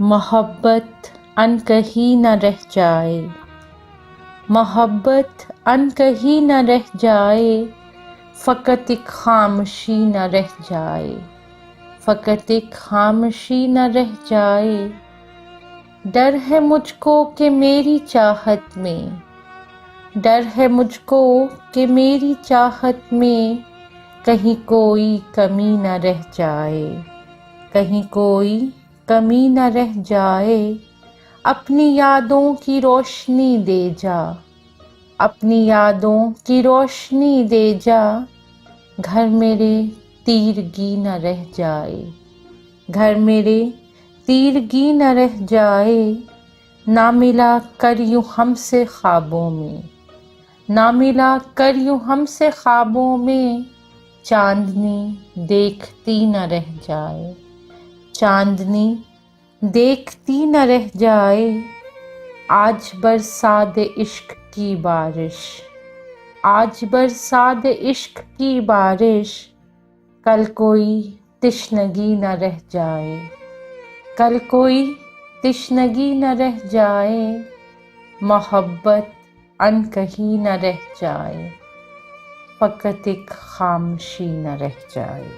محبت ان کہیں نہ رہ جائے، محبت ان کہیں نہ رہ جائے، فقط ایک خاموشی نہ رہ جائے، فقط ایک خاموشی نہ رہ جائے۔ ڈر ہے مجھ کو کہ میری چاہت میں، ڈر ہے مجھ کو کہ میری چاہت میں کہیں کوئی کمی نہ رہ جائے، کہیں کوئی کمی نہ رہ جائے۔ اپنی یادوں کی روشنی دے جا، اپنی یادوں کی روشنی دے جا، گھر میرے تیرگی نہ رہ جائے، گھر میرے تیرگی نہ رہ جائے۔ نہ ملا کر یوں ہم سے خوابوں میں، نہ ملا کر یوں ہم سے خوابوں میں، چاندنی دیکھتی نہ رہ جائے، چاندنی دیکھتی نہ رہ جائے۔ آج برسا دے عشق کی بارش، آج برسا دے عشق کی بارش، کل کوئی تشنگی نہ رہ جائے، کل کوئی تشنگی نہ رہ جائے۔ محبت ان کہیں نہ رہ جائے، فقط ایک خاموشی نہ رہ جائے۔